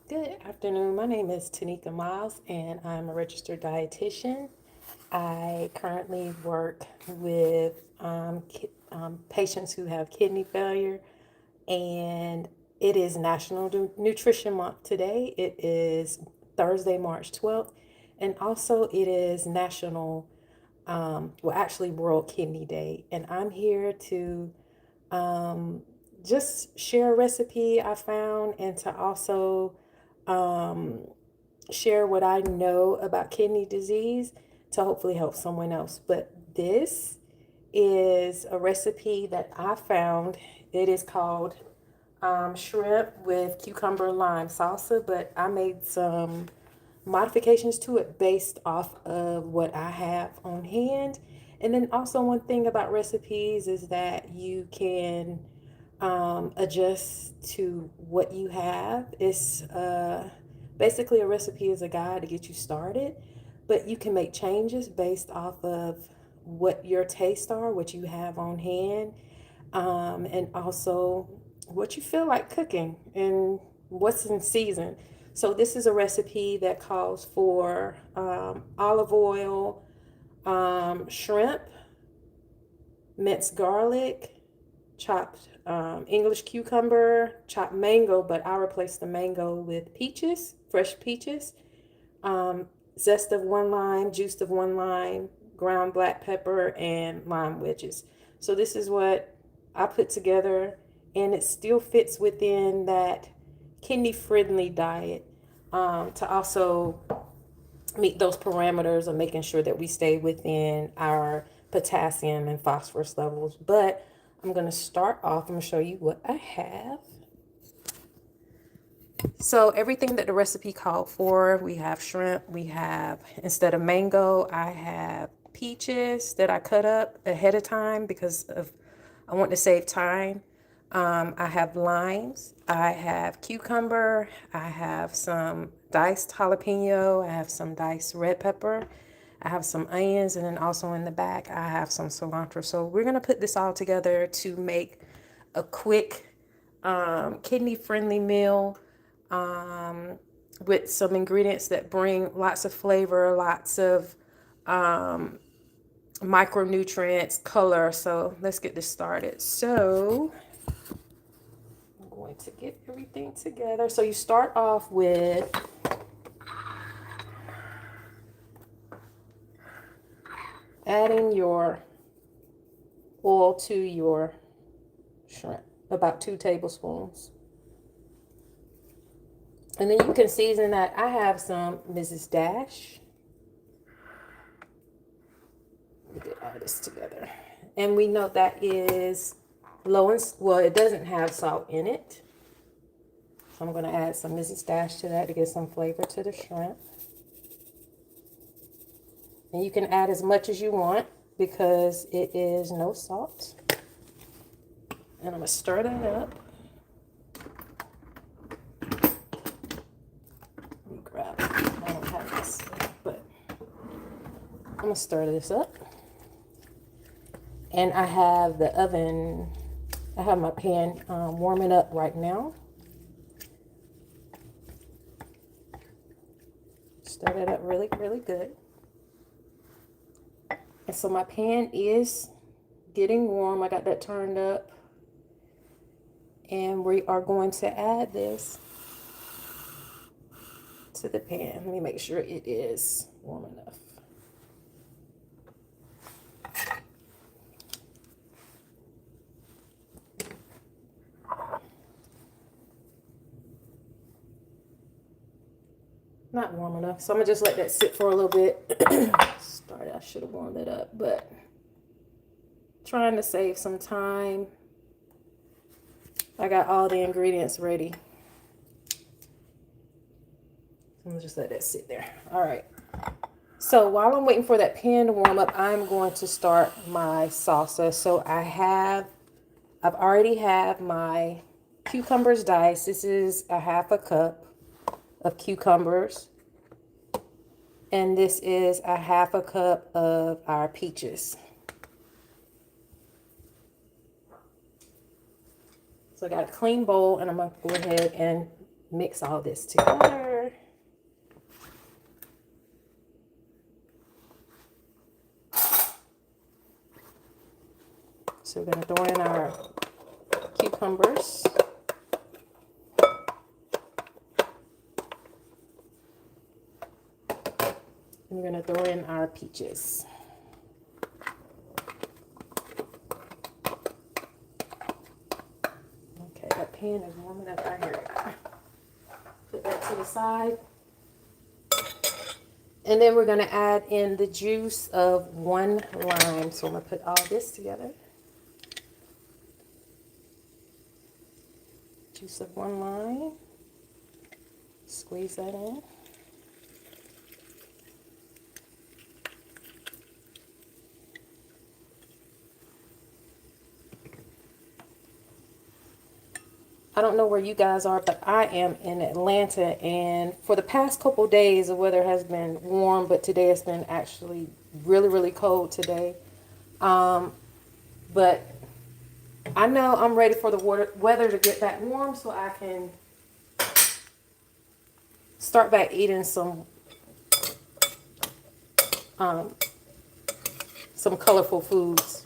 Good afternoon. My name is Tanika Miles, and I'm a registered dietitian. I currently work with patients who have kidney failure, and it is National Nutrition Month today. It is Thursday, March 12th, and also it is actually World Kidney Day. And I'm here to um, just share a recipe I found and to also um, share what I know about kidney disease to hopefully help someone else. But this is a recipe that I found. It is called shrimp with cucumber lime salsa, but I made some modifications to it based off of what I have on hand. And then also one thing about recipes is that you can adjust to what you have. It's basically a recipe is a guide to get you started, but you can make changes based off of what your tastes are, what you have on hand, and also what you feel like cooking and what's in season. So this is a recipe that calls for olive oil, shrimp, minced garlic, chopped English cucumber, chopped mango, but I replaced the mango with peaches, fresh peaches, zest of one lime, juice of one lime, ground black pepper, and lime wedges. So this is what I put together, and it still fits within that kidney friendly diet to also meet those parameters of making sure that we stay within our potassium and phosphorus levels. But I'm going to start off, I'm going to show you what I have. So everything that the recipe called for, we have shrimp, we have, instead of mango, I have peaches that I cut up ahead of time because of I want to save time. I have limes, I have cucumber, I have some diced jalapeno, I have some diced red pepper, I have some onions, and then also in the back I have some cilantro. So we're going to put this all together to make a quick kidney friendly meal um, with some ingredients that bring lots of flavor, lots of micronutrients, color. So let's get this started. So I'm going to get everything together. So you start off with adding your oil to your shrimp, about 2 tablespoons. And then you can season that. I have some Mrs. Dash. We get all this together. And we know that is low and, well, it doesn't have salt in it. So I'm going to add some Mrs. Dash to that to get some flavor to the shrimp. And you can add as much as you want because it is no salt. And I'm going to stir that up. Let me grab it. I don't have this, but I'm going to stir this up. And I have the oven, I have my pan warming up right now. Stir that up really, really good. And so my pan is getting warm. I got that turned up. And we are going to add this to the pan. Let me make sure it is warm enough. Not warm enough. So I'm going to just let that sit for a little bit. Sorry, I should have warmed it up, but trying to save some time. I got all the ingredients ready. I'm going to just let that sit there. All right. So while I'm waiting for that pan to warm up, I'm going to start my salsa. So I've already have my cucumbers diced. This is a half a cup of cucumbers. And this is a half a cup of our peaches. So I got a clean bowl, and I'm going to go ahead and mix all this together. So we're going to throw in our cucumbers. And we're going to throw in our peaches. Okay, that pan is warming up. I hear it. Put that to the side. And then we're going to add in the juice of 1 lime. So I'm going to put all this together. Juice of 1 lime. Squeeze that in. I don't know where you guys are, but I am in Atlanta, and for the past couple days, the weather has been warm, but today it's been actually really, really cold today. But I know I'm ready for the weather to get back warm so I can start back eating some colorful foods.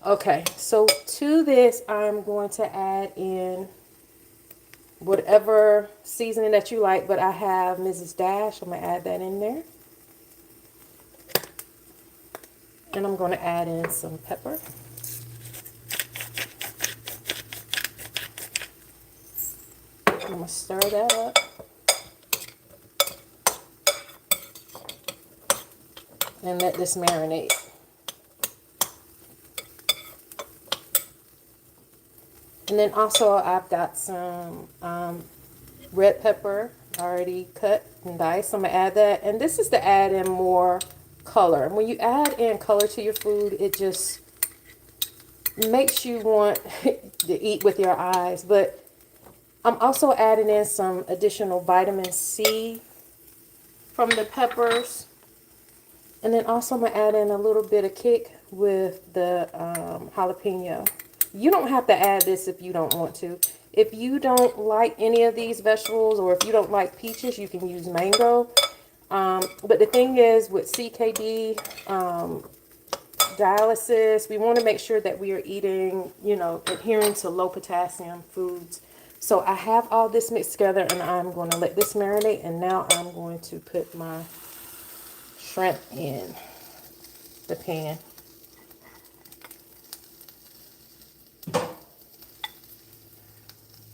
Okay, so to this, I'm going to add in whatever seasoning that you like, but I have Mrs. Dash. I'm going to add that in there. And I'm going to add in some pepper. I'm going to stir that up. And let this marinate. And then also I've got some red pepper already cut and diced. I'm going to add that. And this is to add in more color. When you add in color to your food, it just makes you want to eat with your eyes. But I'm also adding in some additional vitamin C from the peppers. And then also I'm going to add in a little bit of kick with the jalapeno. You don't have to add this if you don't want to. If you don't like any of these vegetables, or if you don't like peaches, you can use mango. But the thing is, with CKD, dialysis, we want to make sure that we are eating, adhering to low potassium foods. So I have all this mixed together, and I'm going to let this marinate. And now I'm going to put my shrimp in the pan.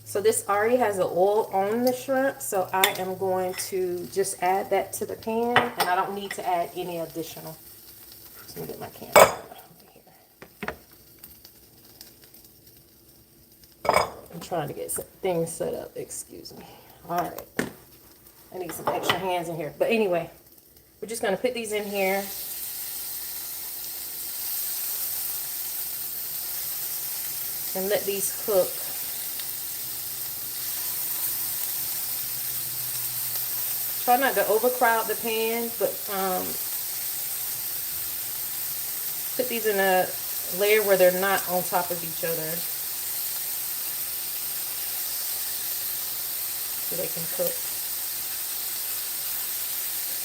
So this already has the oil on the shrimp, so I am going to just add that to the pan, and I don't need to add any additional. Let me get my camera over here. I'm trying to get some things set up, excuse me. All right, I need some extra hands in here. But anyway, we're just going to put these in here. And let these cook. Try not to overcrowd the pan, but put these in a layer where they're not on top of each other, so they can cook.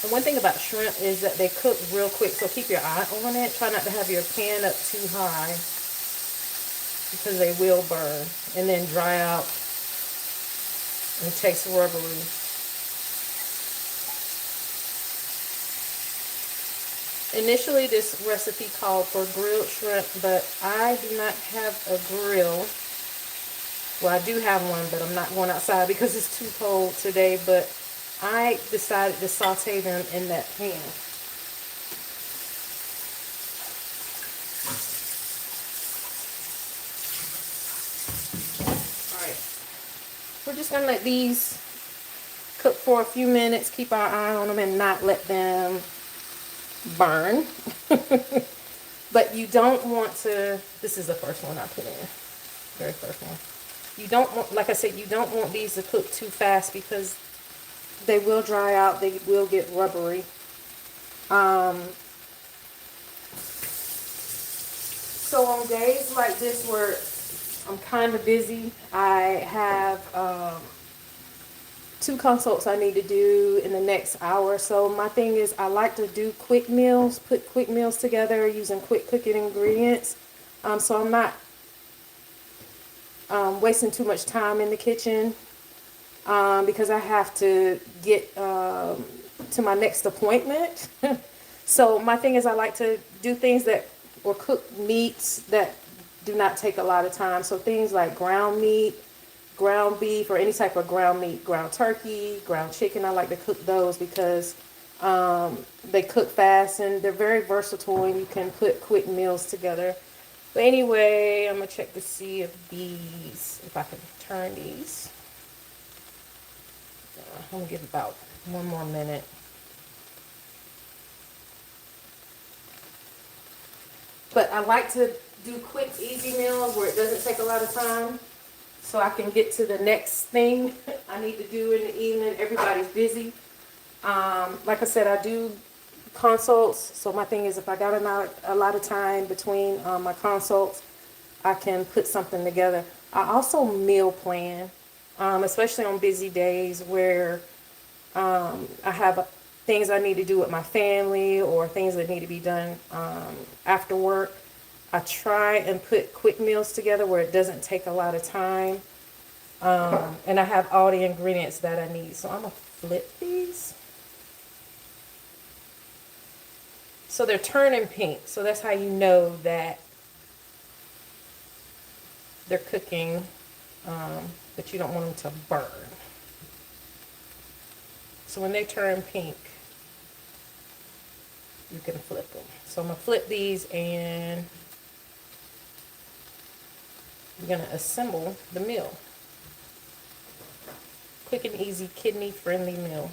And one thing about shrimp is that they cook real quick, so keep your eye on it. Try not to have your pan up too high, because they will burn and then dry out and taste rubbery. Initially, this recipe called for grilled shrimp, but I do not have a grill. Well, I do have one, but I'm not going outside because it's too cold today. But I decided to saute them in that pan. All right. We're just going to let these cook for a few minutes, keep our eye on them, and not let them burn. But you don't want to, this is the first one I put in, very first one. You don't want, like I said, you don't want these to cook too fast because they will dry out, they will get rubbery. So on days like this where I'm kind of busy, I have 2 consults I need to do in the next hour. So my thing is I like to do quick meals, put quick meals together using quick cooking ingredients. So I'm not wasting too much time in the kitchen because I have to get to my next appointment. So my thing is I like to do things that, or cook meats that do not take a lot of time. So things like ground meat, ground beef, or any type of ground meat, ground turkey, ground chicken. I like to cook those because they cook fast and they're very versatile and you can put quick meals together. But anyway, I'm going to check to see if I can turn these. I'm going to give about 1 more minute. But I like to do quick, easy meals where it doesn't take a lot of time so I can get to the next thing I need to do in the evening. Everybody's busy. Like I said, I do consults. So my thing is if I got a lot of time between my consults, I can put something together. I also meal plan, especially on busy days where I have things I need to do with my family or things that need to be done after work. I try and put quick meals together where it doesn't take a lot of time. And I have all the ingredients that I need. So I'm going to flip these. So they're turning pink. So that's how you know that they're cooking, but you don't want them to burn. So when they turn pink, you can flip them. So I'm going to flip these and I'm going to assemble the meal. Quick and easy, kidney-friendly meal.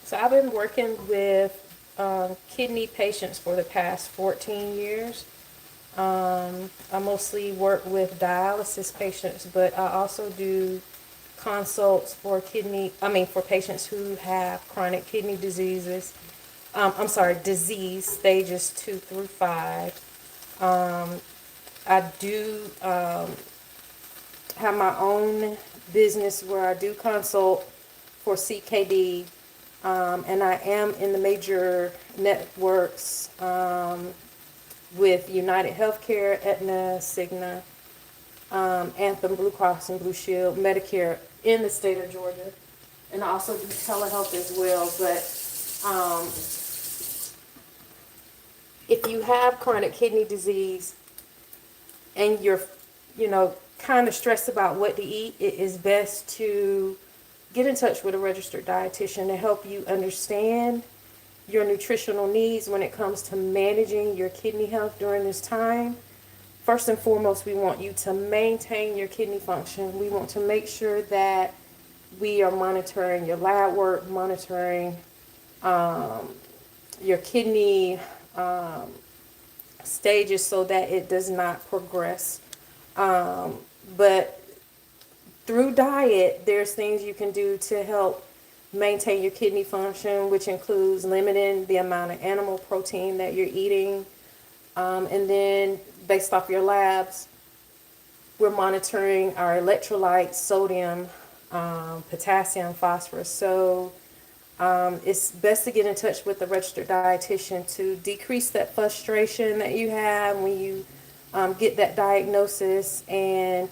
So I've been working with kidney patients for the past 14 years. I mostly work with dialysis patients, but I also do consults for for patients who have chronic kidney diseases. Disease stages 2 through 5. I do have my own business where I do consult for CKD. And I am in the major networks with United Healthcare, Aetna, Cigna, Anthem, Blue Cross and Blue Shield, Medicare in the state of Georgia. And I also do telehealth as well. But if you have chronic kidney disease and you're, kind of stressed about what to eat, it is best to get in touch with a registered dietitian to help you understand your nutritional needs when it comes to managing your kidney health during this time. First and foremost, we want you to maintain your kidney function. We want to make sure that we are monitoring your lab work, monitoring your kidney stages so that it does not progress. But through diet, there's things you can do to help maintain your kidney function, which includes limiting the amount of animal protein that you're eating. And then based off your labs, we're monitoring our electrolytes, sodium, potassium, phosphorus. So it's best to get in touch with a registered dietitian to decrease that frustration that you have when you get that diagnosis, and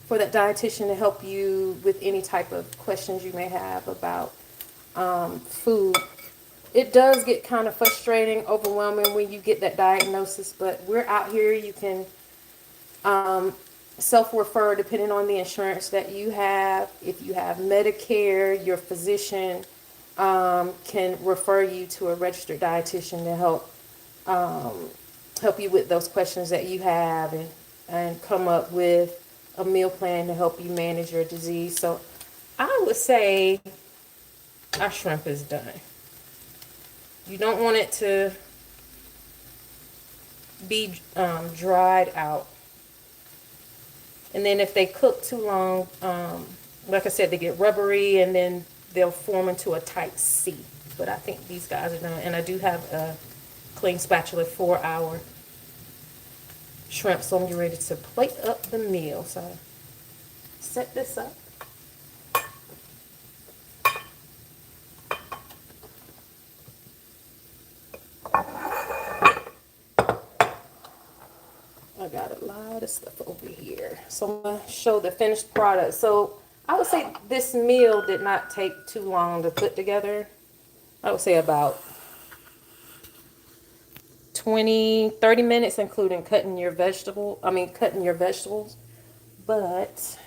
for that dietitian to help you with any type of questions you may have about food. It does get kind of frustrating, overwhelming when you get that diagnosis, but we're out here. You can self-refer depending on the insurance that you have. If you have Medicare, your physician can refer you to a registered dietitian to help you with those questions that you have and come up with a meal plan to help you manage your disease. So I would say our shrimp is done. You don't want it to be dried out. And then if they cook too long, like I said, they get rubbery and then they'll form into a tight C. but I think these guys are done. And I do have a clean spatula for our shrimp, so I'm getting ready to plate up the meal. So set this up. I got a lot of stuff over here. So I'm going to show the finished product. So I would say this meal did not take too long to put together. I would say about 20-30 minutes, including cutting your vegetables. But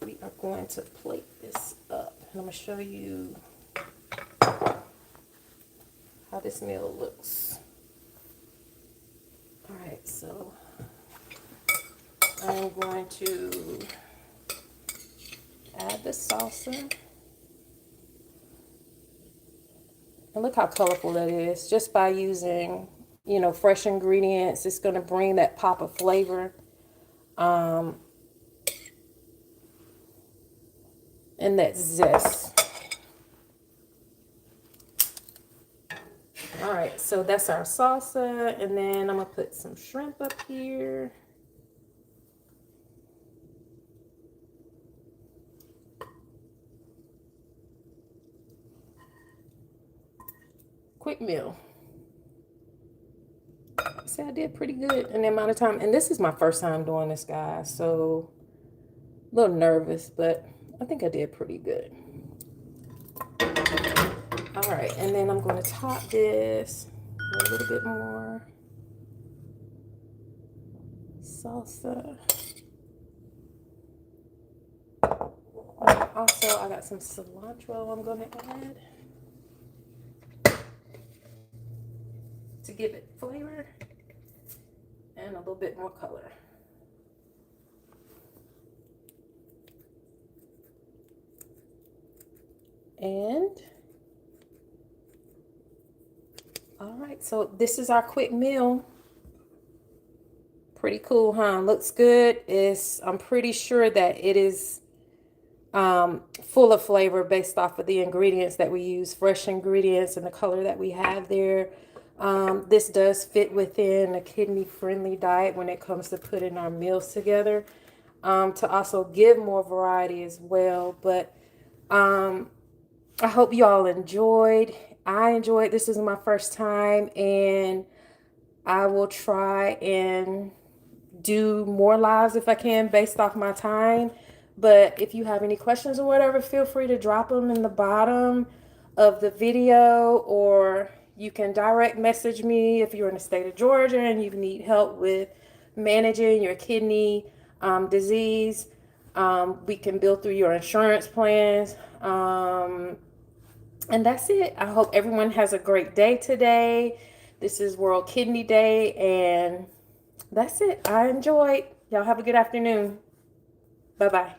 we are going to plate this up. And I'm going to show you how this meal looks. All right, so I'm going to add the salsa. And look how colorful that is. Just by using, fresh ingredients, it's going to bring that pop of flavor. And that zest. All right, so that's our salsa, and then I'm gonna put some shrimp up here. Quick meal. See, I did pretty good in the amount of time, and this is my first time doing this, guys, so a little nervous, but I think I did pretty good. All right, and then I'm going to top this with a little bit more salsa. Also, I got some cilantro I'm going to add to give it flavor and a little bit more color. And all right, so this is our quick meal. Pretty cool, huh? Looks good. I'm pretty sure that it is full of flavor based off of the ingredients that we use, fresh ingredients, and the color that we have there. This does fit within a kidney-friendly diet when it comes to putting our meals together, to also give more variety as well. But I hope you all enjoyed. I enjoyed. This is my first time, and I will try and do more lives if I can based off my time. But if you have any questions or whatever, feel free to drop them in the bottom of the video, or you can direct message me if you're in the state of Georgia and you need help with managing your kidney disease. We can build through your insurance plans. And that's it. I hope everyone has a great day today. This is World Kidney Day, and that's it. I enjoyed. Y'all have a good afternoon. Bye-bye.